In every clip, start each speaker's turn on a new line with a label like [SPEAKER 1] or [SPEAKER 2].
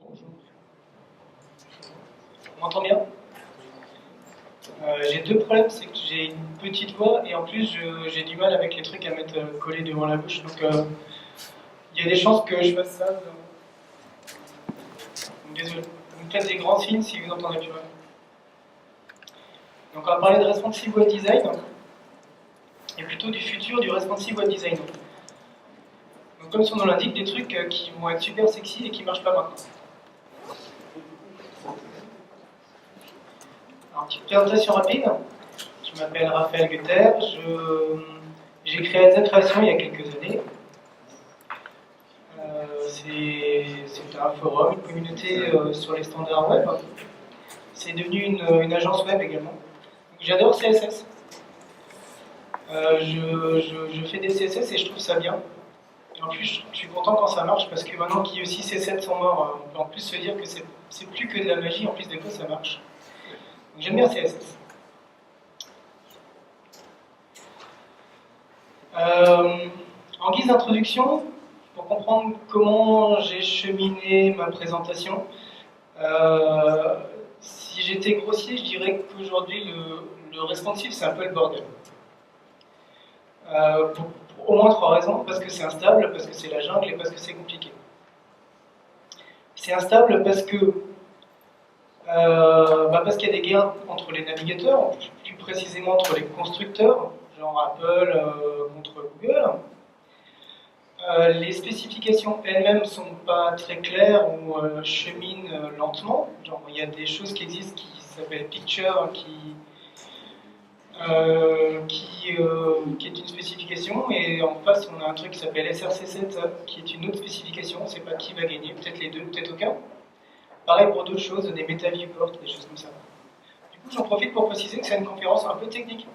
[SPEAKER 1] Bonjour. On m'entend bien? J'ai deux problèmes, c'est que j'ai une petite voix et en plus j'ai du mal avec les trucs à mettre collés devant la bouche. Donc il y a des chances que je fasse ça. Donc, désolé. Vous me faites des grands signes si vous entendez plus rien. Donc on va parler de responsive web design et plutôt du futur du responsive web design. Donc comme son nom l'indique, des trucs qui vont être super sexy et qui marchent pas maintenant. Alors, petite présentation rapide. Je m'appelle Raphaël Gutter, j'ai créé Alza Création il y a quelques années. C'est un forum, une communauté sur les standards web. C'est devenu une agence web également. J'adore CSS. Je fais des CSS et je trouve ça bien. Et en plus, je suis content quand ça marche parce que maintenant qu'IE 6 et 7 sont morts, on peut en plus se dire que c'est plus que de la magie, en plus des fois ça marche. J'aime bien CSS. En guise d'introduction, pour comprendre comment j'ai cheminé ma présentation, si j'étais grossier, je dirais qu'aujourd'hui le responsive c'est un peu le bordel. Pour au moins trois raisons, parce que c'est instable, parce que c'est la jungle et parce que c'est compliqué. C'est instable parce que parce qu'il y a des guerres entre les navigateurs, plus précisément entre les constructeurs, genre Apple contre Google. Les spécifications elles-mêmes ne sont pas très claires ou cheminent lentement. Genre, il y a des choses qui existent qui s'appellent Picture, qui est une spécification, et en face on a un truc qui s'appelle SRC7 qui est une autre spécification. On ne sait pas qui va gagner, peut-être les deux, peut-être aucun. Pareil pour d'autres choses, des meta viewports, des choses comme ça. Du coup, j'en profite pour préciser que c'est une conférence un peu technique.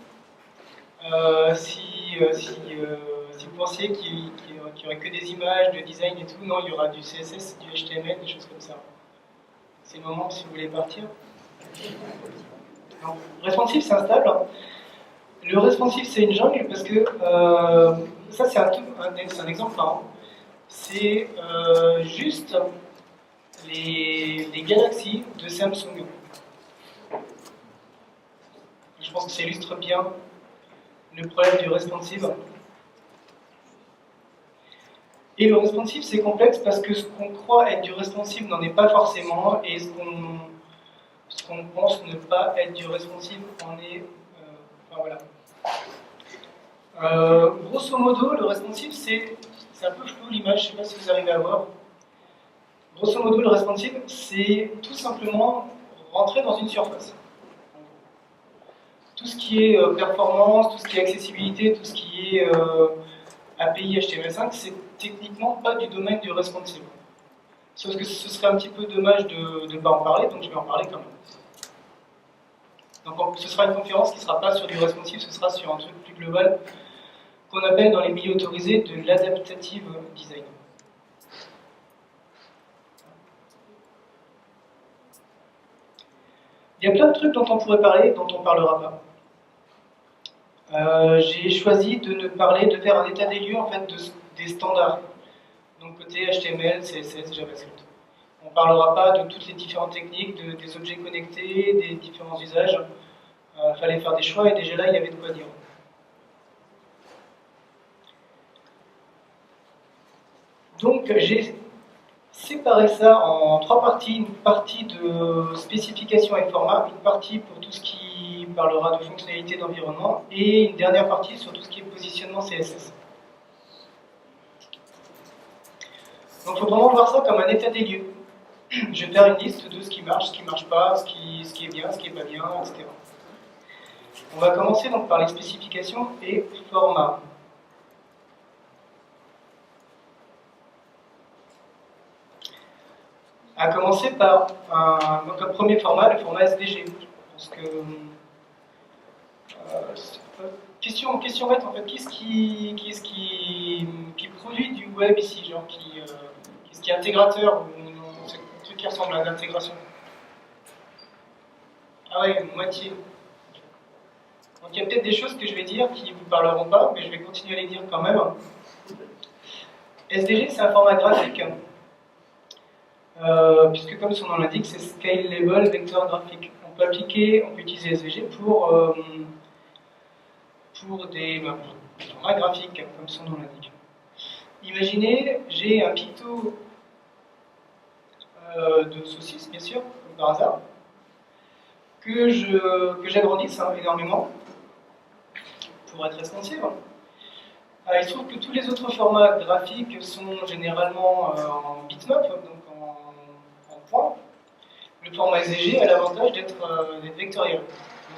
[SPEAKER 1] Si vous pensiez qu'il n'y aurait que des images, de design et tout, non, il y aura du CSS, du HTML, des choses comme ça. C'est le moment si vous voulez partir. Non. Responsive, c'est instable. Le responsive, c'est une jungle parce que ça, c'est un exemple marrant. C'est juste les galaxies de Samsung. Je pense que ça illustre bien le problème du responsive. Et le responsive, c'est complexe parce que ce qu'on croit être du responsive n'en est pas forcément, et ce qu'on pense ne pas être du responsive en est. Enfin voilà. Grosso modo, le responsive, c'est un peu flou l'image, je ne sais pas si vous arrivez à voir. Grosso modo, le responsive, c'est tout simplement rentrer dans une surface. Tout ce qui est performance, tout ce qui est accessibilité, tout ce qui est API HTML5, c'est techniquement pas du domaine du responsive. Sauf que ce serait un petit peu dommage de ne pas en parler, donc je vais en parler quand même. Donc ce sera une conférence qui ne sera pas sur du responsive, ce sera sur un truc plus global qu'on appelle dans les milieux autorisés de l'adaptative design. Il y a plein de trucs dont on pourrait parler, dont on ne parlera pas. J'ai choisi de faire un état des lieux en fait, des standards. Donc côté HTML, CSS, JavaScript. On ne parlera pas de toutes les différentes techniques, des objets connectés, des différents usages. Il fallait faire des choix et déjà là, il y avait de quoi dire. Donc j'ai séparé ça en trois parties. Une partie de spécification et format, une partie pour tout ce qui parlera de fonctionnalité d'environnement, et une dernière partie sur tout ce qui est positionnement CSS. Donc il faut vraiment voir ça comme un état des lieux. Je vais faire une liste de ce qui marche, ce qui ne marche pas, ce qui est bien, ce qui n'est pas bien, etc. On va commencer donc par les spécifications et formats. À commencer par un premier format, le format SVG. Parce que question bête en fait, qui est-ce qui produit du web ici, genre qu'est-ce qui est intégrateur ou c'est un truc qui ressemble à l'intégration? Ah ouais, moitié. Donc il y a peut-être des choses que je vais dire qui ne vous parleront pas, mais je vais continuer à les dire quand même. SVG, c'est un format graphique puisque comme son nom l'indique, c'est Scalable Vector Graphic. On peut utiliser SVG pour des formats graphiques, comme son nom l'indique. Imaginez, j'ai un picto de saucisse, bien sûr, comme par hasard, que j'agrandisse énormément pour être responsive. Il se trouve que tous les autres formats graphiques sont généralement en bitmap, donc en points. Le format SVG a l'avantage d'être vectoriel. Donc,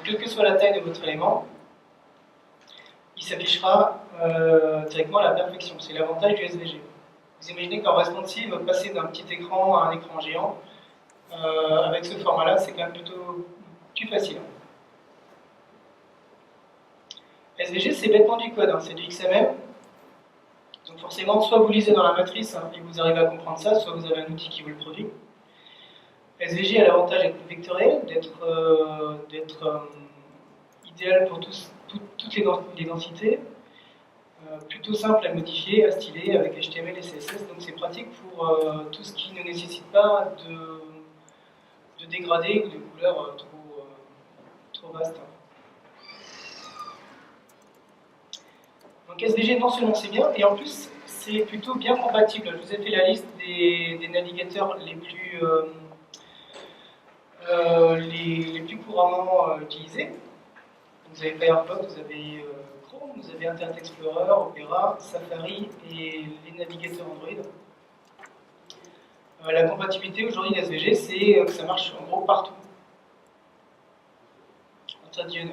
[SPEAKER 1] quelle que soit la taille de votre élément, il s'affichera directement à la perfection. C'est l'avantage du SVG. Vous imaginez qu'en responsive, passer d'un petit écran à un écran géant, avec ce format-là, c'est quand même plutôt plus facile. SVG, c'est bêtement du code, c'est du XML. Donc forcément, soit vous lisez dans la matrice et vous arrivez à comprendre ça, soit vous avez un outil qui vous le produit. SVG a l'avantage d'être vectoriel, d'être idéal pour toutes les densités, plutôt simple à modifier, à styler avec HTML et CSS, donc c'est pratique pour tout ce qui ne nécessite pas de dégradé ou de couleurs trop vastes. Donc SVG, non seulement c'est bien, et en plus c'est plutôt bien compatible. Je vous ai fait la liste des navigateurs les plus couramment utilisés. Vous avez Firefox, vous avez Chrome, vous avez Internet Explorer, Opera, Safari et les navigateurs Android. La compatibilité aujourd'hui d'SVG, c'est que ça marche en gros partout. À partir d'IE9.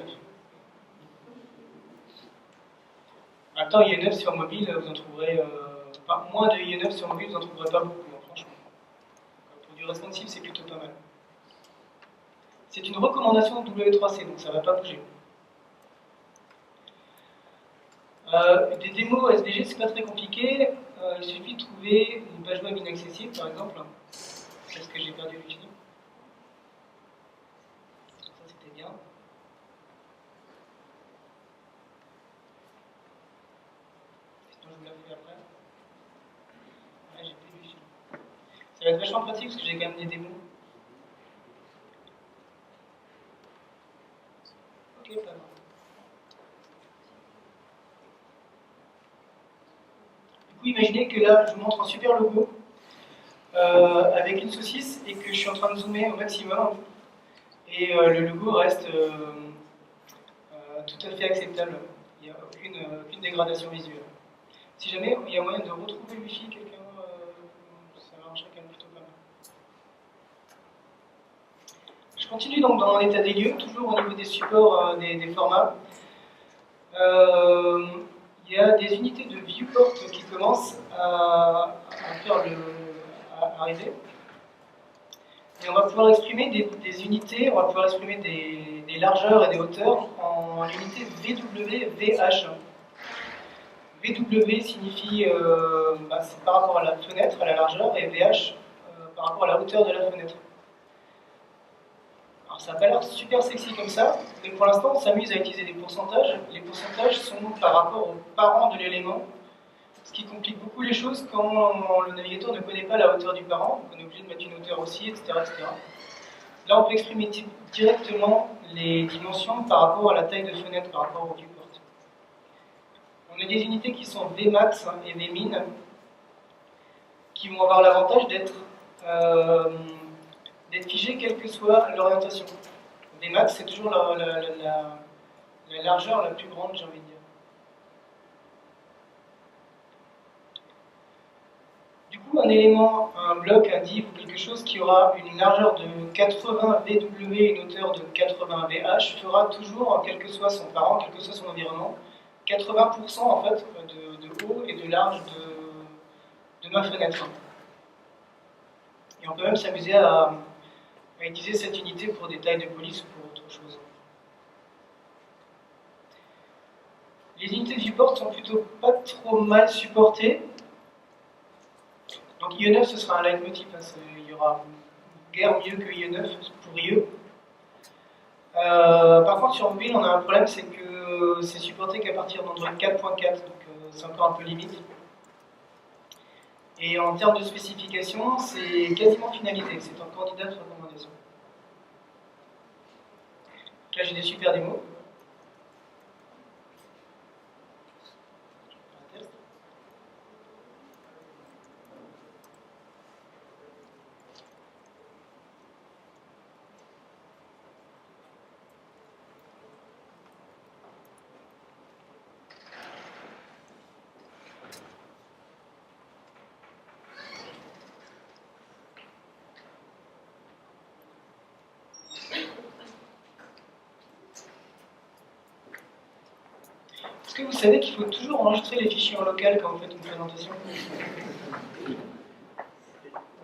[SPEAKER 1] En même temps, IE9 sur mobile, vous en trouverez. Enfin, moins de IE9 sur mobile, vous en trouverez pas beaucoup, franchement. Pour du responsive, c'est plutôt pas mal. C'est une recommandation de W3C, donc ça ne va pas bouger. Des démos SVG, c'est pas très compliqué. Il suffit de trouver une page web inaccessible, par exemple. Est-ce que j'ai perdu le fil? Ça, c'était bien. Sinon, je vous la fais après. Ouais, j'ai plus le fil. Ça va être vachement pratique parce que j'ai quand même des démos. Ok, pas mal. Du coup, imaginez que là, je vous montre un super logo avec une saucisse et que je suis en train de zoomer au maximum. Et le logo reste tout à fait acceptable. Il n'y a aucune dégradation visuelle. Si jamais il y a moyen de retrouver le wifi, quelqu'un, ça marcherait quand même plutôt pas mal. Je continue donc dans mon état des lieux, toujours au niveau des supports, des formats. Il y a des unités de viewport qui commencent à arriver. Et on va pouvoir exprimer des unités, on va pouvoir exprimer des largeurs et des hauteurs en unités VW/VH. VW signifie c'est par rapport à la fenêtre, à la largeur, et VH par rapport à la hauteur de la fenêtre. Alors ça n'a pas l'air super sexy comme ça, mais pour l'instant on s'amuse à utiliser des pourcentages. Les pourcentages sont par rapport aux parents de l'élément, ce qui complique beaucoup les choses quand le navigateur ne connaît pas la hauteur du parent, donc on est obligé de mettre une hauteur aussi, etc. Là on peut exprimer directement les dimensions par rapport à la taille de fenêtre, par rapport au viewport. On a des unités qui sont Vmax et Vmin, qui vont avoir l'avantage d'être figées quelle que soit l'orientation. Vmax, c'est toujours la largeur la plus grande, j'ai envie de dire. Du coup, un élément, un bloc, un div ou quelque chose qui aura une largeur de 80 VW et une hauteur de 80 VH fera toujours, quel que soit son parent, quel que soit son environnement, 80% en fait de haut et de large de ma fenêtre. Et on peut même s'amuser à utiliser cette unité pour des tailles de police ou pour autre chose. Les unités de viewport sont plutôt pas trop mal supportées. Donc IE9 ce sera un leitmotiv, il y aura guère mieux que IE9 pour IE. Par contre sur mobile on a un problème, c'est que c'est supporté qu'à partir d'Android 4.4, donc c'est encore un peu limite. Et en termes de spécification, c'est quasiment finalisé, c'est un candidat de recommandation. Là, j'ai des super démos. Est-ce que vous savez qu'il faut toujours enregistrer les fichiers en local quand vous faites une présentation?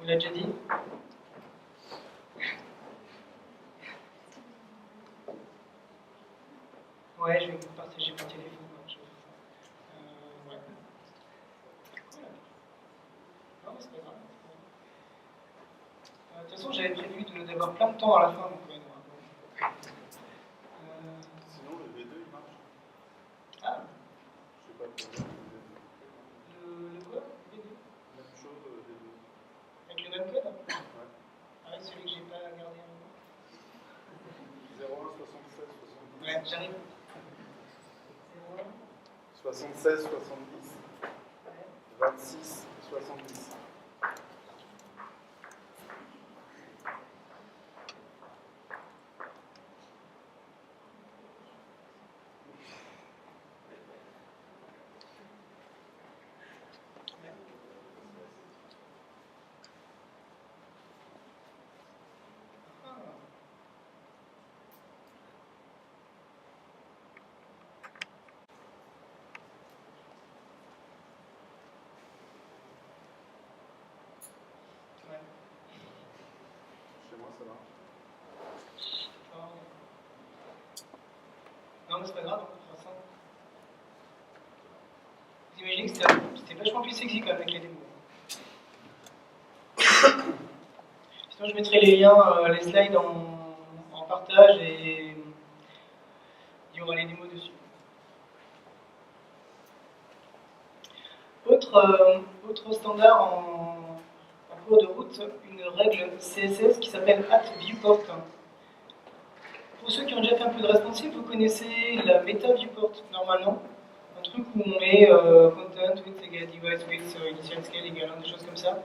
[SPEAKER 1] On l'a déjà dit? Ouais, je vais vous partager mon téléphone. Ouais. Cool. Non, mais c'est pas grave. De toute façon, j'avais prévu d'avoir plein de temps à la fin. Donc,
[SPEAKER 2] Sinon, le V2 il marche.
[SPEAKER 1] Ah,
[SPEAKER 2] Je sais pas pourquoi.
[SPEAKER 1] le quoi? V2?
[SPEAKER 2] Même chose, V2.
[SPEAKER 1] Avec le même code?
[SPEAKER 2] Ouais.
[SPEAKER 1] Ah, ouais, celui que j'ai pas gardé en moi.
[SPEAKER 2] 01 76 70.
[SPEAKER 1] Ouais, j'arrive.
[SPEAKER 2] 76 70. 26 70. Chez moi, ça marche.
[SPEAKER 1] Non, mais c'est pas grave, on fera ça. Vous imaginez que c'était vachement plus sexy quand même avec les démos. Sinon, je mettrai les liens, les slides en partage et il y aura les démos dessus. Autre standard en cours de route, une règle CSS qui s'appelle @viewport. Pour ceux qui ont déjà fait un peu de responsive, vous connaissez la meta viewport normalement. Un truc où on met content with égale device with initial scale égale 1, des choses comme ça,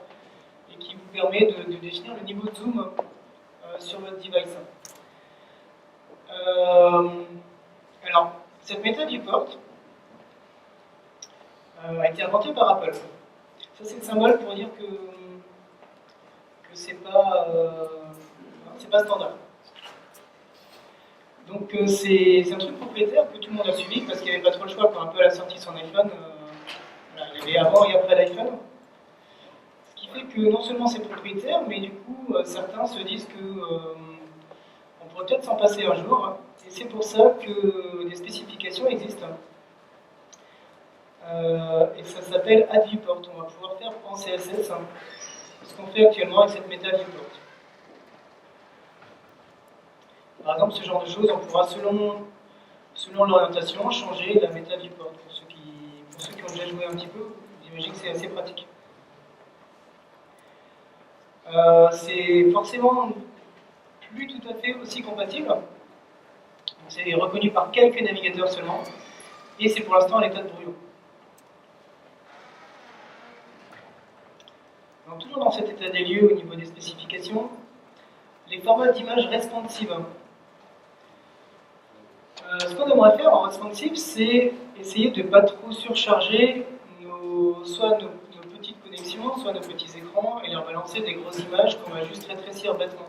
[SPEAKER 1] et qui vous permet de définir le niveau de zoom sur votre device. Alors, cette méthode viewport a été inventée par Apple. Ça, c'est le symbole pour dire que c'est pas standard. Donc c'est un truc propriétaire que tout le monde a suivi parce qu'il n'y avait pas trop le choix quand Apple a sorti son iPhone. Voilà, il y avait avant et après l'iPhone. Ce qui fait que non seulement c'est propriétaire, mais du coup certains se disent que on pourrait peut-être s'en passer un jour. Et c'est pour ça que des spécifications existent. Et ça s'appelle @viewport. On va pouvoir faire en CSS ce qu'on fait actuellement avec cette méta viewport. Par exemple, ce genre de choses, on pourra, selon l'orientation, changer la méta viewport. Pour ceux qui ont déjà joué un petit peu, j'imagine que c'est assez pratique. C'est forcément plus tout à fait aussi compatible. C'est reconnu par quelques navigateurs seulement, et c'est pour l'instant à l'état de brouillon. Donc, toujours dans cet état des lieux au niveau des spécifications, les formats d'images responsives. Ce qu'on aimerait faire en responsive, c'est essayer de ne pas trop surcharger soit nos petites connexions, soit nos petits écrans, et leur balancer des grosses images qu'on va juste rétrécir bêtement.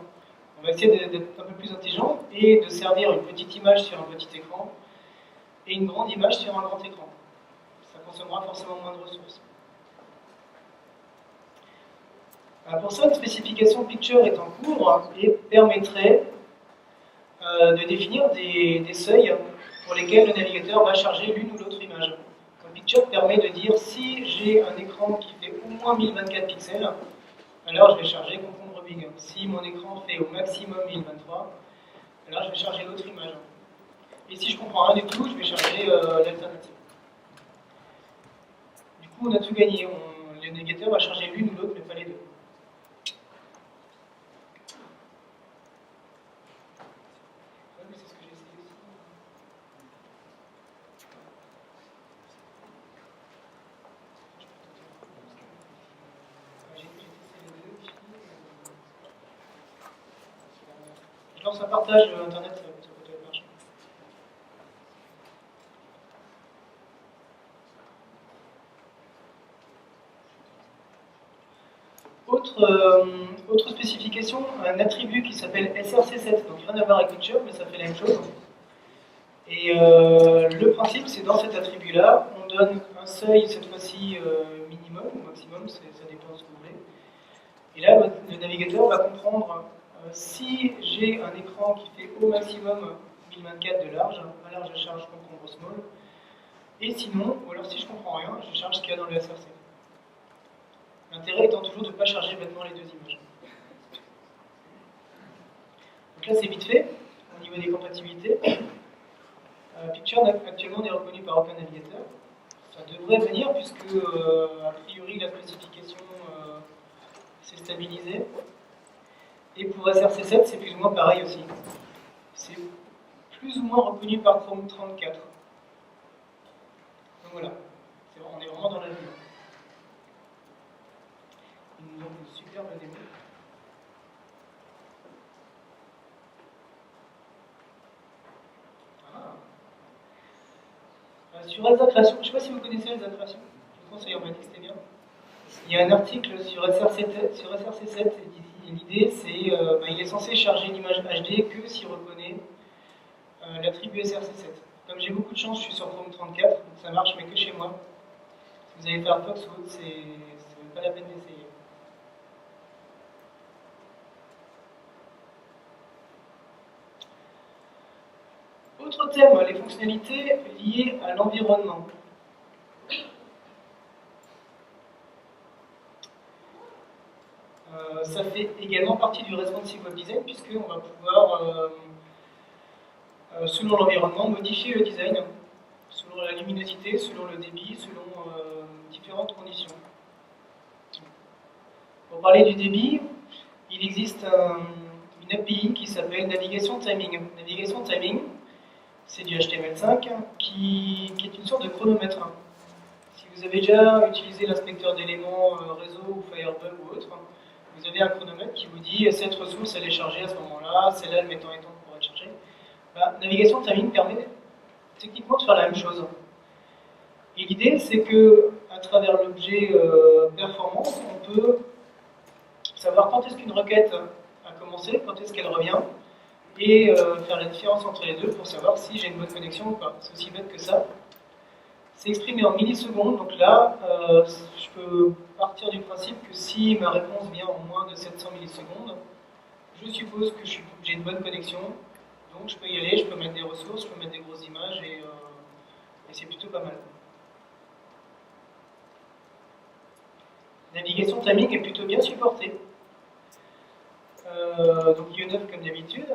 [SPEAKER 1] On va essayer d'être un peu plus intelligent et de servir une petite image sur un petit écran et une grande image sur un grand écran. Ça consommera forcément moins de ressources. Pour ça, une spécification picture est en cours et permettrait de définir des seuils pour lesquels le navigateur va charger l'une ou l'autre image. Un picture permet de dire si j'ai un écran qui fait au moins 1024 pixels, alors je vais charger concombre big. Si mon écran fait au maximum 1023, alors je vais charger l'autre image. Et si je comprends rien du tout, je vais charger l'alternative. Du coup, on a tout gagné. le navigateur va charger l'une ou l'autre, mais pas les deux. C'est ce que j'ai essayé aussi. J'ai testé les deux. Je lance un partage internet, ça peut marcher. Autre spécification, un attribut qui s'appelle src7, donc rien à voir avec GitHub, mais ça fait la même chose. Et le principe, c'est dans cet attribut-là, on donne un seuil, cette fois-ci minimum ou maximum, ça dépend de ce que vous voulez. Et là, le navigateur va comprendre si j'ai un écran qui fait au maximum 1024 de large, à large je charge concombre small, et sinon, ou alors si je comprends rien, je charge ce qu'il y a dans le src. L'intérêt étant toujours de ne pas charger bêtement les deux images. Donc là, c'est vite fait, au niveau des compatibilités. Picture actuellement n'est reconnu par aucun navigateur. Ça devrait venir puisque, a priori, la spécification s'est stabilisée. Et pour SRC7, c'est plus ou moins pareil aussi. C'est plus ou moins reconnu par Chrome 34. Donc voilà, on est vraiment dans la ligne. Ils nous ont une superbe démo. Sur Elsa Création, je ne sais pas si vous connaissez Elsa Création, je pense qu'on m'a dit que c'était bien. Il y a un article sur SRC7 et l'idée c'est il est censé charger l'image HD que s'il reconnaît l'attribut SRC7. Comme j'ai beaucoup de chance, je suis sur Chrome 34, donc ça marche mais que chez moi. Si vous avez Firefox ou autre, c'est pas la peine d'essayer. Autre thème, les fonctionnalités liées à l'environnement. Ça fait également partie du responsive web design puisqu'on va pouvoir, selon l'environnement, modifier le design, selon la luminosité, selon le débit, selon différentes conditions. Pour parler du débit, il existe une API qui s'appelle Navigation Timing. Navigation Timing, c'est du HTML5 qui est une sorte de chronomètre. Si vous avez déjà utilisé l'inspecteur d'éléments réseau ou Firebug ou autre, vous avez un chronomètre qui vous dit cette ressource elle est chargée à ce moment-là, celle-là le mettant étant pour être chargée. Navigation Timing permet techniquement de faire la même chose. Et l'idée c'est que à travers l'objet performance, on peut savoir quand est-ce qu'une requête a commencé, quand est-ce qu'elle revient, et faire la différence entre les deux pour savoir si j'ai une bonne connexion ou pas. C'est aussi bête que ça. C'est exprimé en millisecondes, donc là, je peux partir du principe que si ma réponse vient en moins de 700 millisecondes, je suppose que j'ai une bonne connexion, donc je peux y aller, je peux mettre des ressources, je peux mettre des grosses images, et c'est plutôt pas mal. Navigation timing est plutôt bien supportée. Donc IE9 comme d'habitude,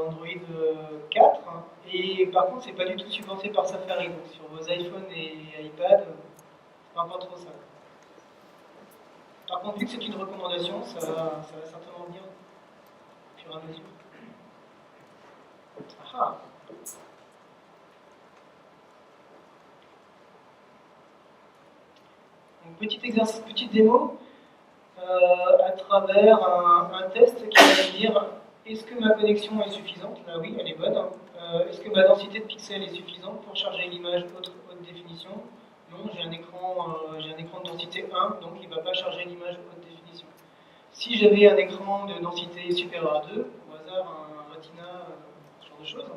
[SPEAKER 1] Android 4, et par contre c'est pas du tout supporté par Safari, donc sur vos iPhones et iPad, c'est pas trop ça. Par contre vu que c'est une recommandation, ça va certainement venir au fur et à mesure. Ah. Donc, petit exercice, petite démo. À travers un test qui va me dire est-ce que ma connexion est suffisante? Là oui, elle est bonne. Est-ce que ma densité de pixels est suffisante pour charger l'image haute définition? Non, j'ai un écran de densité 1, donc il ne va pas charger l'image haute définition. Si j'avais un écran de densité supérieure à 2, au hasard un Retina, ce genre de choses,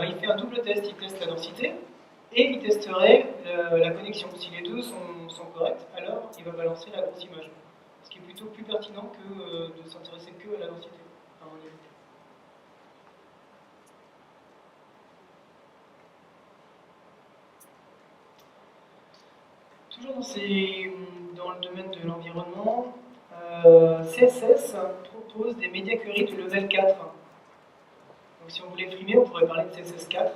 [SPEAKER 1] il fait un double test, il teste la densité, et il testerait la connexion. Si les deux sont corrects, alors il va balancer la grosse image. Ce qui est plutôt plus pertinent que de s'intéresser que à la densité, à mon avis. Toujours dans le domaine de l'environnement, CSS propose des media queries de level 4. Donc si on voulait frimer, on pourrait parler de CSS 4.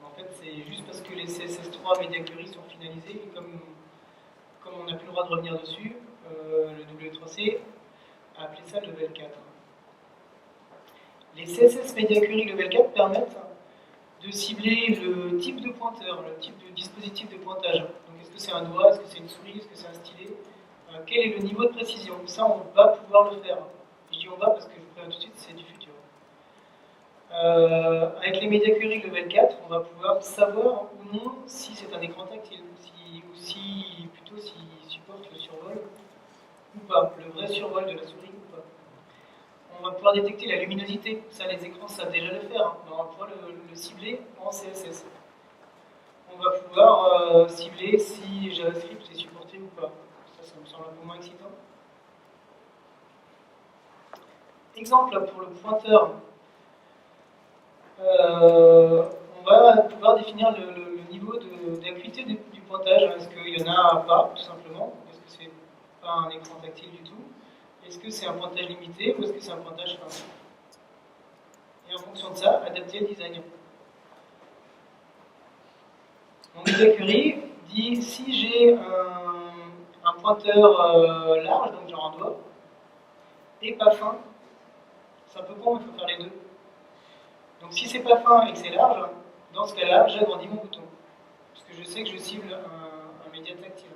[SPEAKER 1] En fait, c'est juste parce que les CSS3 media queries sont finalisés, et comme le droit de revenir dessus. Le W3C a appelé ça level 4. Les CSS Media Query level 4 permettent de cibler le type de pointeur, le type de dispositif de pointage. Donc est-ce que c'est un doigt, est-ce que c'est une souris, est-ce que c'est un stylet, quel est le niveau de précision. Ça, on va pouvoir le faire. Je dis on va parce que je vous préviens tout de suite, c'est du futur. Avec les Media Query level 4, on va pouvoir savoir ou non si c'est un écran tactile, ou si plutôt s'il supporte le survol ou pas, le vrai survol de la souris ou pas. On va pouvoir détecter la luminosité, ça les écrans savent déjà le faire, hein. On va pouvoir le cibler en CSS. On va pouvoir cibler si JavaScript est supporté ou pas. Ça me semble un peu moins excitant. Exemple pour le pointeur. On va pouvoir définir le niveau d'acuité du pointage. Est-ce qu'il y en a pas, tout simplement? Est-ce que c'est pas un écran tactile du tout? Est-ce que c'est un pointage limité ou est-ce que c'est un pointage fin? Et en fonction de ça, adapter le design. Mon Media Query dit si j'ai un pointeur large, donc genre un doigt, et pas fin, c'est un peu con, il faut faire les deux. Donc si c'est pas fin et que c'est large, dans ce cas-là, j'agrandis mon bouton. Parce que je sais que je cible un média tactile.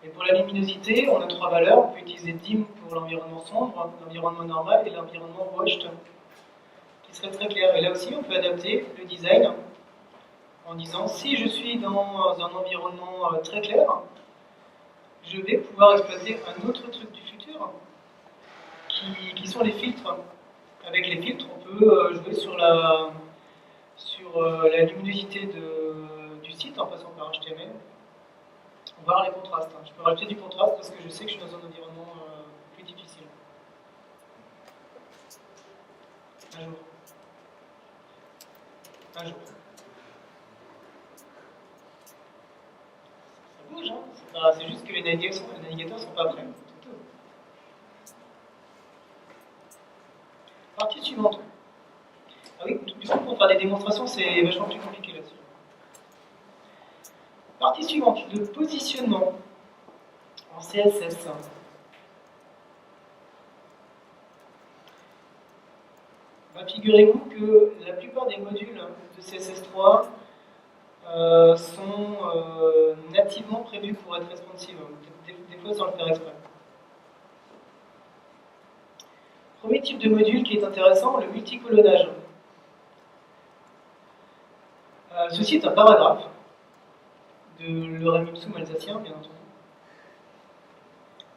[SPEAKER 1] Et pour la luminosité, on a trois valeurs. On peut utiliser dim pour l'environnement sombre, l'environnement normal et l'environnement washed, qui serait très clair. Et là aussi, on peut adapter le design en disant si je suis dans un environnement très clair, je vais pouvoir exploiter un autre truc du futur, qui sont les filtres. Avec les filtres, on peut jouer sur la luminosité du site en passant par HTML. Voir les contrastes. Je peux rajouter du contraste parce que je sais que je suis dans un environnement plus difficile. Un jour. Un jour. Ça bouge, hein. C'est juste que les navigateurs sont pas prêts. C'est tout. Partie suivante. Ah oui, du coup, pour faire des démonstrations, c'est vachement plus compliqué là-dessus. Partie suivante, le positionnement en CSS. Figurez-vous que la plupart des modules de CSS3 sont nativement prévus pour être responsive. Des fois, sans le faire exprès. Premier type de module qui est intéressant, le multicolonnage. Ceci est un paragraphe de Lorem ipsum alsacien, bien entendu.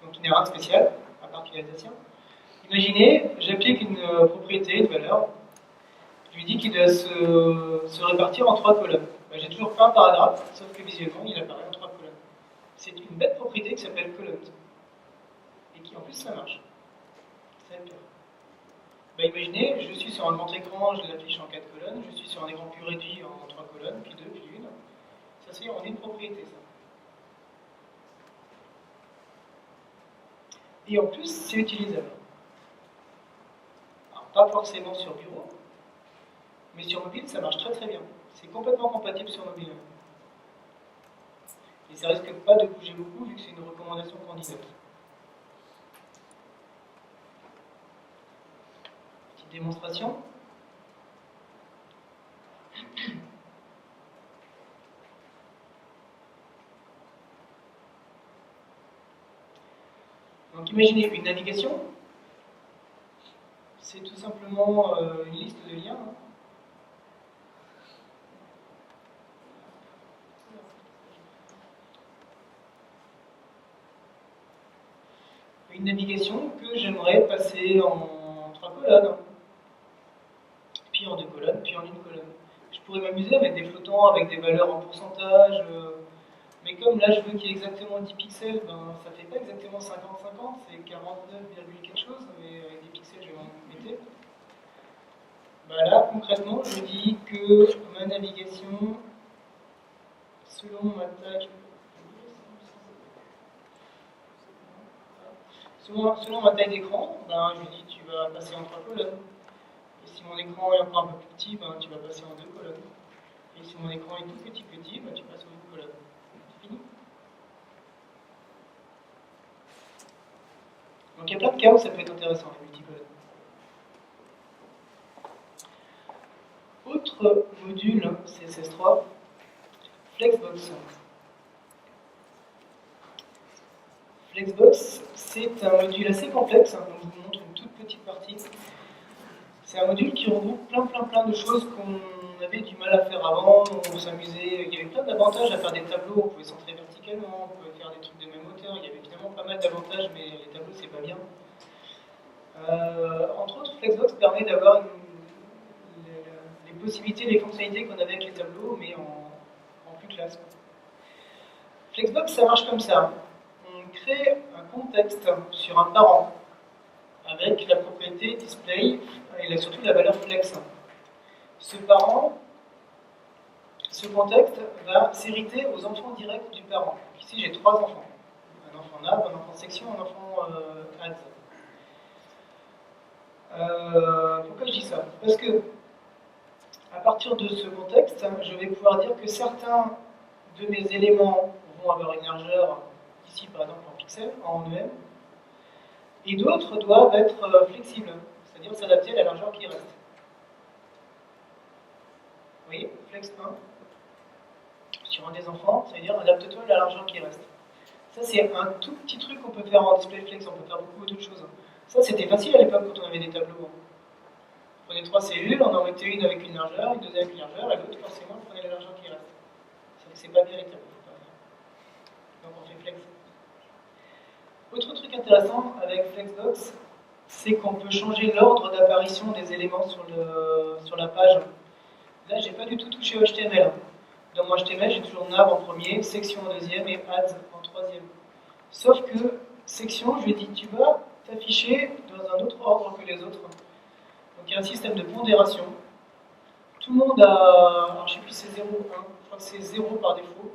[SPEAKER 1] Donc il n'y a rien de spécial, à part qu'il est alsacien. Imaginez, j'applique une propriété, une valeur, je lui dis qu'il doit se répartir en 3 colonnes. Ben, j'ai toujours un paragraphe, sauf que visuellement il apparaît en 3 colonnes. C'est une bête propriété qui s'appelle column. Et qui en plus ça marche. Ça va être pire. Ben, imaginez, je suis sur un grand écran, je l'affiche en 4 colonnes, je suis sur un écran plus réduit en 3 colonnes, puis 2, puis 1. Ça se fait en une propriété, ça. Et en plus, c'est utilisable. Alors, pas forcément sur bureau, mais sur mobile, ça marche très très bien. C'est complètement compatible sur mobile. Et ça risque pas de bouger beaucoup vu que c'est une recommandation candidate. Petite démonstration. Donc imaginez une navigation. C'est tout simplement une liste de liens. Une navigation que j'aimerais passer en 3 colonnes, puis en 2 colonnes, puis en 1 colonne. Je pourrais m'amuser avec des flottants, avec des valeurs en pourcentage, mais comme là je veux qu'il y ait exactement 10 pixels, ben, ça fait pas exactement 50-50, c'est 49, quelque chose, mais avec des pixels je vais en mettre. Ben là concrètement je dis que ma navigation, selon ma taille, selon ma taille d'écran, ben, je lui dis tu vas passer en 3 colonnes. Et si mon écran est encore un peu plus petit, ben, tu vas passer en 2 colonnes. Et si mon écran est tout petit, bah, tu passes au une colonne. C'est fini. Donc il y a plein de cas où ça peut être intéressant, les multicolonnes. Autre module CSS3, Flexbox. Flexbox, c'est un module assez complexe, donc je vous montre une toute petite partie. C'est un module qui regroupe plein de choses qu'on avait du mal à faire avant, on s'amusait, il y avait plein d'avantages à faire des tableaux, on pouvait centrer verticalement, on pouvait faire des trucs de même hauteur, il y avait finalement pas mal d'avantages, mais les tableaux c'est pas bien. Entre autres, Flexbox permet d'avoir les possibilités, les fonctionnalités qu'on avait avec les tableaux, mais en plus classe. Flexbox, ça marche comme ça. On crée un contexte sur un parent avec la propriété display et surtout la valeur flex. Ce parent, ce contexte va s'hériter aux enfants directs du parent. Ici, j'ai 3 enfants. Un enfant nav, un enfant section, un enfant ads. Pourquoi je dis ça? Parce que à partir de ce contexte, je vais pouvoir dire que certains de mes éléments vont avoir une largeur, ici par exemple en pixels, en EM, et d'autres doivent être flexibles, c'est-à-dire s'adapter à la largeur qui reste. Vous voyez, flex 1, sur un des enfants, ça veut dire adapte-toi à la largeur qui reste. Ça, c'est un tout petit truc qu'on peut faire en display flex, on peut faire beaucoup d'autres choses. Ça, c'était facile à l'époque quand on avait des tableaux. On prenait 3 cellules, on en mettait une avec une largeur, une deuxième avec une largeur, et l'autre, forcément, on prenait la largeur qui reste. Sauf que c'est pas bien les tableaux, faut pas faire. Donc on fait flex. Autre truc intéressant avec Flexbox, c'est qu'on peut changer l'ordre d'apparition des éléments sur la page. Là, j'ai pas du tout touché au HTML. Dans mon HTML, j'ai toujours nav en premier, section en deuxième et ads en troisième. Sauf que section, je lui ai dit, tu vas t'afficher dans un autre ordre que les autres. Donc il y a un système de pondération. Tout le monde a, alors je sais plus si c'est 0 ou 1, je crois que c'est 0 par défaut.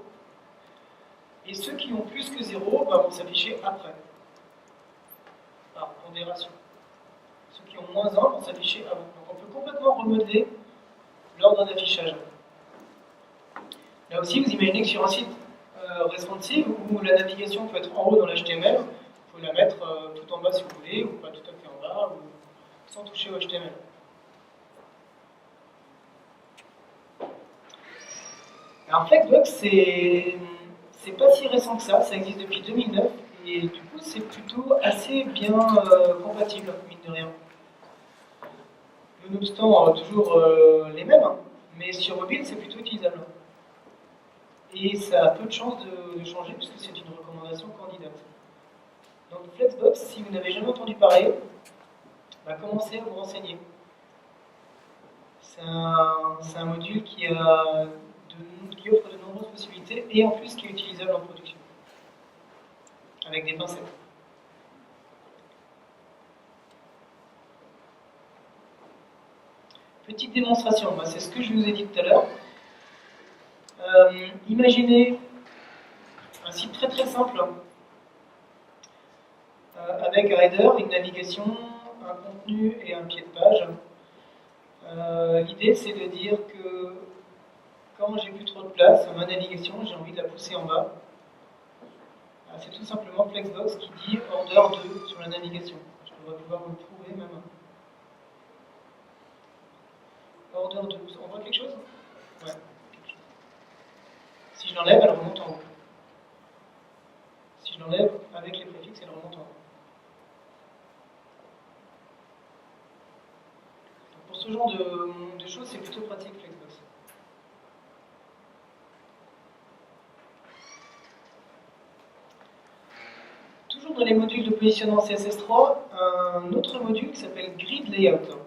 [SPEAKER 1] Et ceux qui ont plus que 0 vont s'afficher après, par pondération. Ceux qui ont moins 1 vont s'afficher avant. Donc on peut complètement remodeler l'ordre d'affichage. Là aussi, vous imaginez que sur un site responsive où la navigation peut être en haut dans l'HTML, vous pouvez la mettre tout en bas si vous voulez, ou pas tout à fait en bas, ou sans toucher au HTML. Alors Flexbox, c'est pas si récent que ça existe depuis 2009, et du coup c'est plutôt assez bien compatible, mine de rien. Nonobstant toujours les mêmes, hein, mais sur mobile c'est plutôt utilisable. Et ça a peu de chances de changer puisque c'est une recommandation candidate. Donc Flexbox, si vous n'avez jamais entendu parler, bah, commencez à vous renseigner. C'est un module qui offre de nombreuses possibilités et en plus qui est utilisable en production. Avec des pincettes. Petite démonstration, bah, c'est ce que je vous ai dit tout à l'heure. Imaginez un site très simple avec un header, une navigation, un contenu et un pied de page. L'idée c'est de dire que quand j'ai plus trop de place, ma navigation, j'ai envie de la pousser en bas. C'est tout simplement Flexbox qui dit order 2 sur la navigation. Je devrais pouvoir vous le prouver même. Order 2, on voit quelque chose? Ouais. Si je l'enlève, elle remonte en haut. Si je l'enlève avec les préfixes, elle remonte en haut. Donc pour ce genre de choses, c'est plutôt pratique Flexbox. Toujours dans les modules de positionnement CSS3, un autre module qui s'appelle Grid Layout.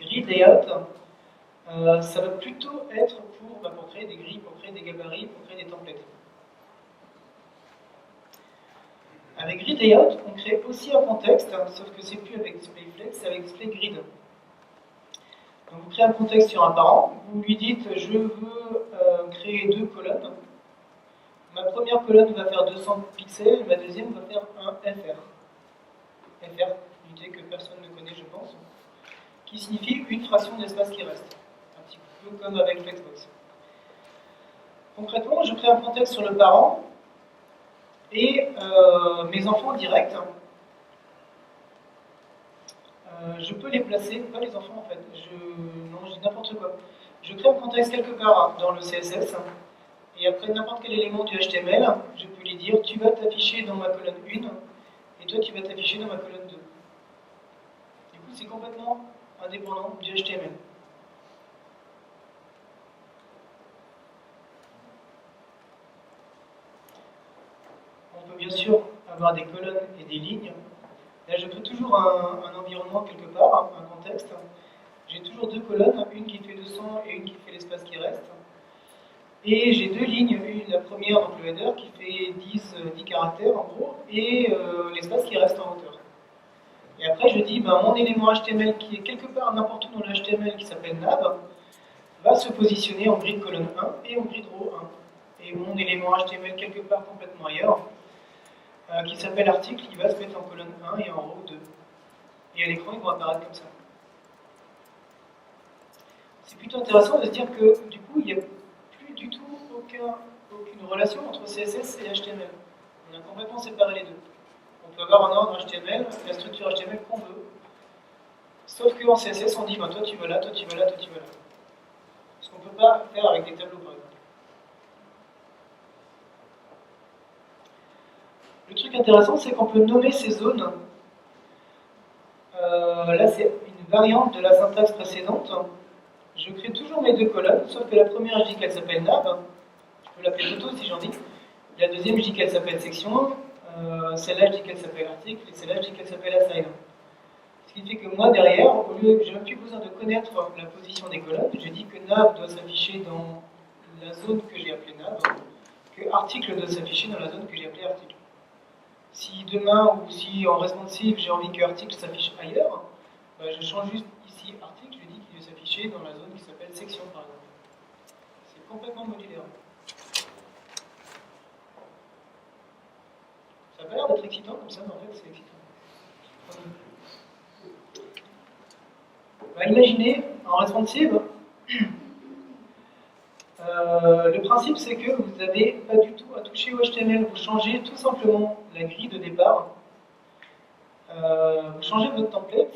[SPEAKER 1] Grid Layout, ça va plutôt être pour créer des grilles, pour créer des gabarits, pour créer des templates. Avec Grid Layout, on crée aussi un contexte, sauf que c'est plus avec DisplayFlex, c'est avec DisplayGrid. Donc vous créez un contexte sur un parent, vous lui dites je veux créer 2 colonnes. Ma première colonne va faire 200 pixels, ma deuxième va faire un FR. FR, unité que personne ne connaît je pense, qui signifie une fraction d'espace qui reste. Un petit peu comme avec Flexbox. Concrètement, je crée un contexte sur le parent et mes enfants directs, je peux les placer, pas les enfants en fait, non, je dis n'importe quoi. Je crée un contexte quelque part dans le CSS et après n'importe quel élément du HTML, je peux lui dire tu vas t'afficher dans ma colonne 1 et toi tu vas t'afficher dans ma colonne 2. Du coup, c'est complètement indépendant du HTML. On peut bien sûr avoir des colonnes et des lignes. Là, je crée toujours un environnement quelque part, un contexte. J'ai toujours deux colonnes, une qui fait 200 et une qui fait l'espace qui reste. Et j'ai deux lignes, la première, donc le header, qui fait 10 caractères en gros, et l'espace qui reste en hauteur. Et après, je dis, ben, mon élément HTML qui est quelque part n'importe où dans le HTML, qui s'appelle nav, va se positionner en grid colonne 1 et en grid row 1. Et mon élément HTML quelque part complètement ailleurs, qui s'appelle article, il va se mettre en colonne 1 et en row 2. Et à l'écran, ils vont apparaître comme ça. C'est plutôt intéressant de se dire que, du coup, il n'y a plus du tout aucune relation entre CSS et HTML. On a complètement séparé les deux. On peut avoir un ordre HTML, la structure HTML qu'on veut. Sauf qu'en CSS, on dit, ben, toi tu vas là, toi tu vas là, toi tu vas là. Ce qu'on ne peut pas faire avec des tableaux, par exemple. Le truc intéressant, c'est qu'on peut nommer ces zones. Là, c'est une variante de la syntaxe précédente. Je crée toujours mes deux colonnes, sauf que la première, je dis qu'elle s'appelle nav. Je peux l'appeler photo si j'en dis. La deuxième, je dis qu'elle s'appelle section. Celle-là, je dis qu'elle s'appelle article. Et celle-là, je dis qu'elle s'appelle assign. Ce qui fait que moi, derrière, au lieu, je n'ai plus besoin de connaître la position des colonnes. Je dis que nav doit s'afficher dans la zone que j'ai appelée nav, que article doit s'afficher dans la zone que j'ai appelée article. Si demain, ou si en responsive, j'ai envie que article s'affiche ailleurs, bah, je change juste ici article, je dis qu'il doit s'afficher dans la zone qui s'appelle section, par exemple. C'est complètement modulaire. Ça n'a pas l'air d'être excitant comme ça, mais en fait, c'est excitant. Bah, imaginez, en responsive, le principe c'est que vous n'avez pas du tout à toucher au HTML, vous changez tout simplement la grille de départ, vous changez votre template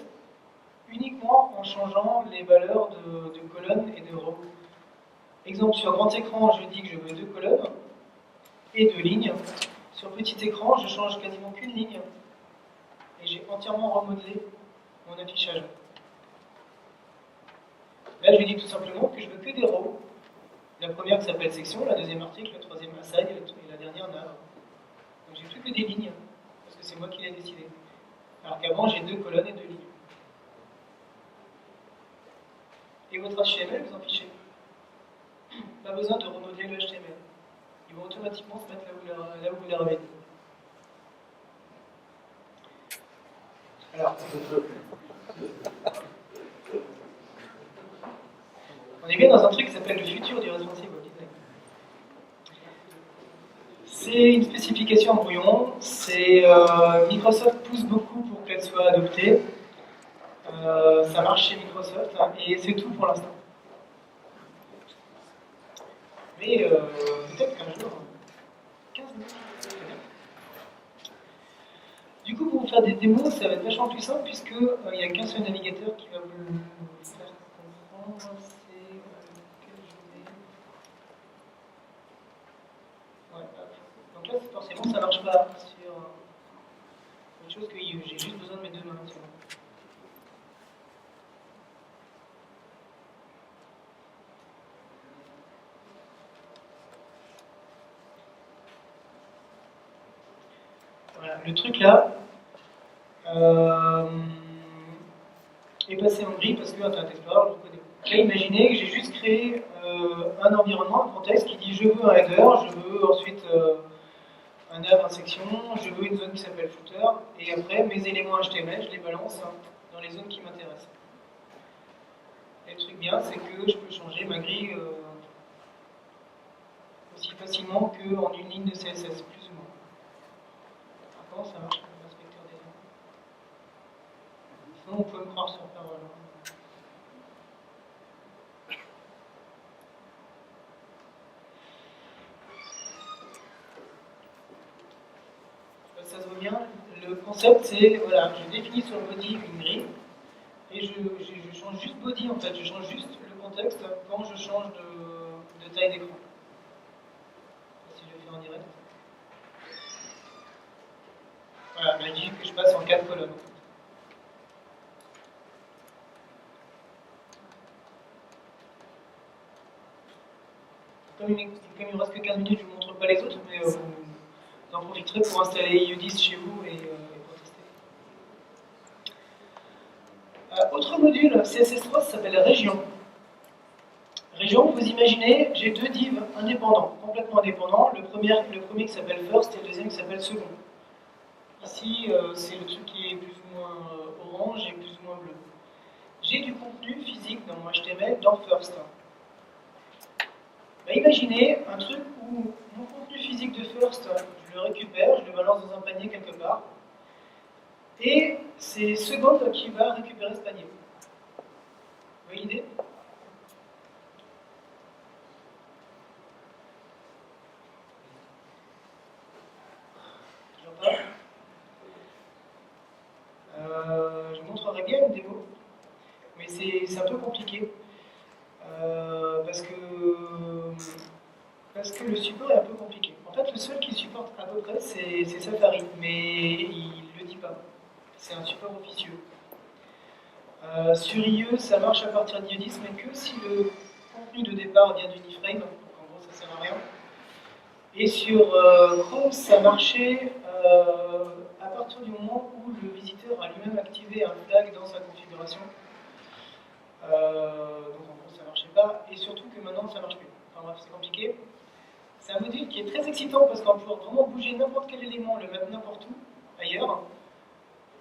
[SPEAKER 1] uniquement en changeant les valeurs de colonnes et de rows. Exemple, sur grand écran, je dis que je veux deux colonnes et deux lignes. Sur petit écran, je change quasiment qu'une ligne et j'ai entièrement remodelé mon affichage. Là, je lui dis tout simplement que je veux que des rows. La première qui s'appelle section, la deuxième article, la troisième assign et la dernière nav. Donc j'ai plus que des lignes, parce que c'est moi qui l'ai décidé. Alors qu'avant, j'ai deux colonnes et deux lignes. Et votre HTML, vous en fichez. Pas besoin de remodeler le HTML. Ils vont automatiquement se mettre là où vous les avez dit. Alors, on est bien dans un truc qui s'appelle le futur du responsive web design. C'est une spécification en brouillon. Microsoft pousse beaucoup pour qu'elle soit adoptée. Ça marche chez Microsoft et c'est tout pour l'instant. Mais peut-être qu'un jour, 15 minutes, du coup, pour vous faire des démos, ça va être vachement plus simple puisque il n'y a qu'un seul navigateur qui va vous le faire comprendre. C'est quelle journée? Ouais, hop. Donc là, forcément, ça ne marche pas sur autre chose que IE. J'ai juste besoin de mes deux mains. Voilà, le truc là est passé en gris parce que Internet Explorer, je le connais. Là, imaginez que j'ai juste créé un environnement, un contexte qui dit je veux un header, je veux ensuite un nav, une section, je veux une zone qui s'appelle footer, et après mes éléments HTML, je les balance dans les zones qui m'intéressent. Et le truc bien, c'est que je peux changer ma grille aussi facilement qu'en une ligne de CSS, plus ou moins. Comment ça marche avec l'inspecteur des zones? Sinon, on peut me croire sur parole. ça se voit bien. Le concept, c'est, voilà, je définis sur le body une grille, et je change juste body, en fait, je change juste le contexte quand je change de taille d'écran. Si je le fais en direct. Voilà, il dit que je passe en 4 colonnes. Comme il ne me reste que 15 minutes, je ne vous montre pas les autres, mais vous en profiterez pour installer IE10 chez vous et pour tester. Autre module CSS3, ça s'appelle Région. Région, vous imaginez, j'ai deux divs indépendants, complètement indépendants. Le premier qui s'appelle First et le deuxième qui s'appelle Second. Ici, c'est le truc qui est plus ou moins orange et plus ou moins bleu. J'ai du contenu physique dans mon HTML dans First. Bah, imaginez un truc où mon contenu physique de First, je le récupère, je le balance dans un panier quelque part, et c'est Second qui va récupérer ce panier. Vous voyez l'idée? Toujours pas. Je montrerai bien une démo, mais c'est un peu compliqué. Parce que le support est un peu compliqué. En fait, le seul qui supporte à peu près, c'est Safari, mais il ne le dit pas. C'est un support officieux. Sur IE, ça marche à partir d'IE10, mais que si le contenu de départ vient d'Uniframe, donc en gros ça sert à rien. Et sur Chrome, ça marchait à partir du moment où le visiteur a lui-même activé un flag dans sa configuration. Donc en gros ça marchait pas, et surtout que maintenant ça marche plus. Enfin bref, c'est compliqué. C'est un module qui est très excitant parce qu'on peut vraiment bouger n'importe quel élément, le mettre n'importe où, ailleurs.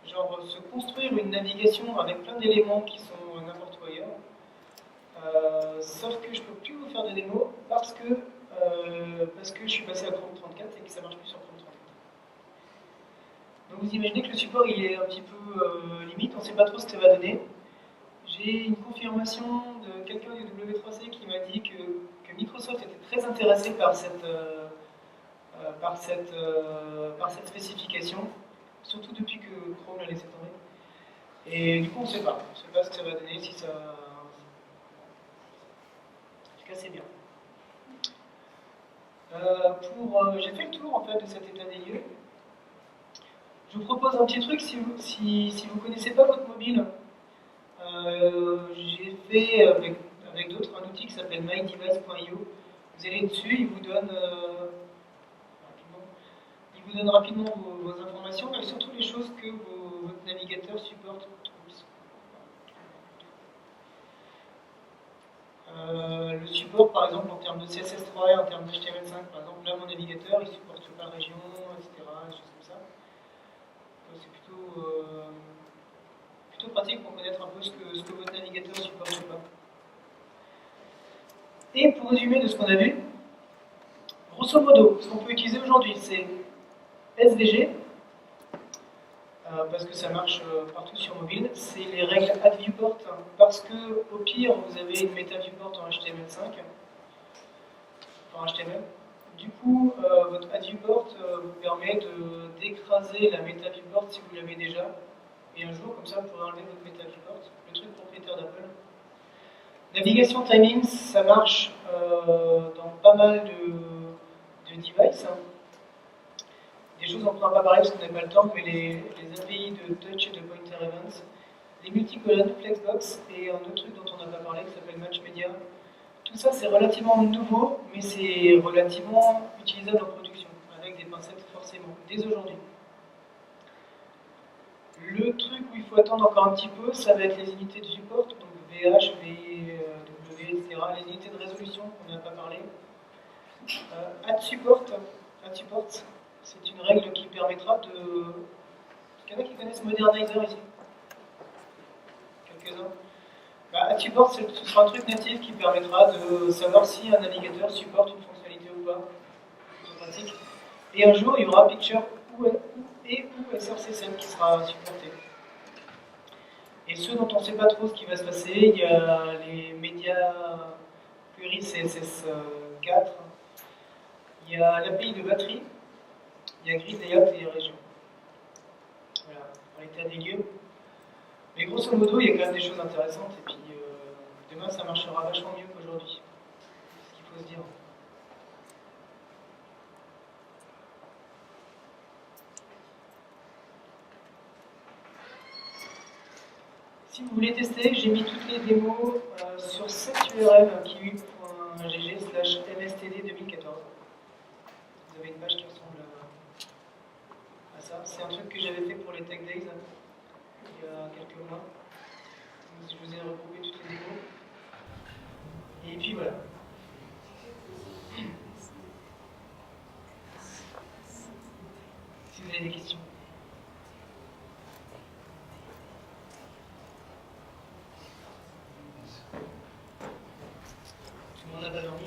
[SPEAKER 1] Genre se construire une navigation avec plein d'éléments qui sont n'importe où ailleurs. Sauf que je ne peux plus vous faire de démo parce que je suis passé à Chrome 34 et que ça marche plus sur Chrome 34. Donc vous imaginez que le support il est un petit peu limite, on ne sait pas trop ce que ça va donner. J'ai une confirmation de quelqu'un du W3C qui m'a dit que Microsoft était très intéressé par cette spécification, surtout depuis que Chrome l'a laissé tomber. Et du coup, on ne sait pas. On ne sait pas ce que ça va donner, si ça. En tout cas, c'est bien. J'ai fait le tour en fait de cet état des lieux. Je vous propose un petit truc si vous ne connaissez pas votre mobile. J'ai fait avec d'autres un outil qui s'appelle mydevice.io. Vous allez dessus, il vous donne rapidement vos informations et surtout les choses que votre navigateur supporte. Le support, par exemple, en termes de CSS3 et en termes d'HTML5, par exemple, là, mon navigateur, il supporte pas la région, etc., des choses comme ça. C'est plutôt pratique pour connaître un peu ce que votre navigateur supporte ou pas. Et pour résumer de ce qu'on a vu, grosso modo, ce qu'on peut utiliser aujourd'hui, c'est SVG, parce que ça marche partout sur mobile. C'est les règles add-viewport, parce que au pire, vous avez une meta-viewport en HTML5, enfin HTML. Du coup, votre add-viewport vous permet d'écraser la meta-viewport si vous l'avez déjà. Et un jour, comme ça, vous pourrez enlever votre meta-viewport, le truc propriétaire d'Apple. Navigation timing, ça marche dans pas mal de devices. Des choses dont on ne va pas parler parce qu'on n'a pas le temps, mais les API de Touch et de Pointer Events, les multicolonnes, Flexbox et un autre truc dont on n'a pas parlé qui s'appelle Match Media. Tout ça, c'est relativement nouveau, mais c'est relativement utilisable en production, avec des pincettes forcément, dès aujourd'hui. Le truc où il faut attendre encore un petit peu, ça va être les unités de support, donc VH, W, etc., les unités de résolution qu'on n'a pas parlé. Add support, c'est une règle qui permettra de... Est-ce qu'il y en a qui connaissent Modernizer ici? Quelques-uns. Add support, ce sera un truc natif qui permettra de savoir si un navigateur supporte une fonctionnalité ou pas. C'est pratique. Et un jour, il y aura Picture ou SRC7 qui sera supporté. Et ceux dont on ne sait pas trop ce qui va se passer, il y a les médias query CSS4, il y a l'API de batterie, il y a Grid Layout et Région. Voilà, en l'état des lieux. Mais grosso modo, il y a quand même des choses intéressantes, et puis demain, ça marchera vachement mieux qu'aujourd'hui. C'est ce qu'il faut se dire. Si vous voulez tester, j'ai mis toutes les démos sur cette URL kiwi.gg/mstd 2014. Vous avez une page qui ressemble à ça. C'est un truc que j'avais fait pour les Tech Days il y a quelques mois. Donc, je vous ai regroupé toutes les démos. Et puis voilà. Si vous avez des questions. Tout le monde n'a pas dormi.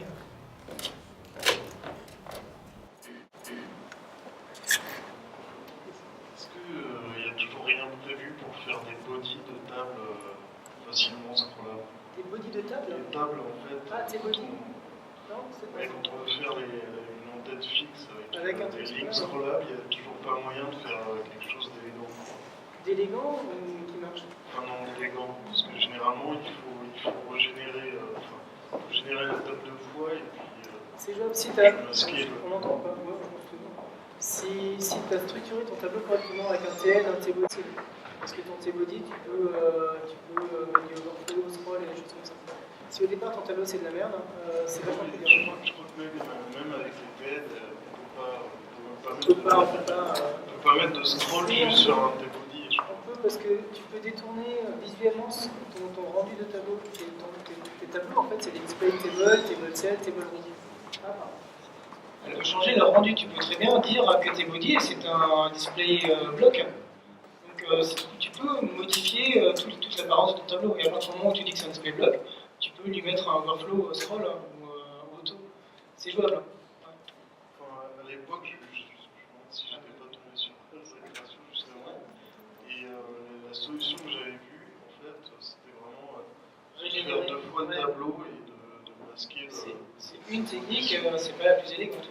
[SPEAKER 3] Est-ce qu'il n'y a toujours rien de prévu pour faire des bodies de table facilement scrollables?
[SPEAKER 1] Des bodies de table?
[SPEAKER 3] Les tables en fait.
[SPEAKER 1] Ah, tes bodies? Non, c'est pas
[SPEAKER 3] Ouais,
[SPEAKER 1] ça.
[SPEAKER 3] quand on veut faire une en-tête fixe
[SPEAKER 1] Avec un
[SPEAKER 3] des
[SPEAKER 1] truc
[SPEAKER 3] lignes scrollables, il n'y a toujours pas moyen de faire quelque chose d'élégant.
[SPEAKER 1] D'élégant ou qui marche?
[SPEAKER 3] Enfin non, d'élégant, parce que généralement il faut régénérer, générer la table deux fois et puis
[SPEAKER 1] C'est jouable si t'as.
[SPEAKER 3] masquer le...
[SPEAKER 1] On n'entend pas. Ouais, je pense que non. Si tu as structuré ton tableau correctement avec un TL, un T-body, c'est bon. Parce que ton T-body, tu peux mettre du overflow, scroll et des choses comme ça. Si au départ ton tableau c'est de la merde, c'est vachement plus dur.
[SPEAKER 3] Je crois que même avec les TED, on
[SPEAKER 1] Tu peux
[SPEAKER 3] ne peut pas mettre de scroll juste sur un T-body.
[SPEAKER 1] On peut parce que tu peux détourner visuellement ton rendu de tableau. Tes tableaux en fait c'est des display table, table cell, table row. Ah, pardon. Elle peut changer le rendu, tu peux très bien dire que tes body c'est un display bloc. Donc tu peux modifier toute l'apparence de ton tableau. Et à partir du moment où tu dis que c'est un display bloc, tu peux lui mettre un overflow scroll ou auto. C'est jouable. Ouais.
[SPEAKER 3] Enfin, à l'époque, je me demande si je n'étais pas tombé sur cette création justement. Et la solution que j'avais vue, en fait, c'était vraiment faire deux fois le tableau et de masquer le...
[SPEAKER 1] C'est une technique, c'est pas la plus élégante.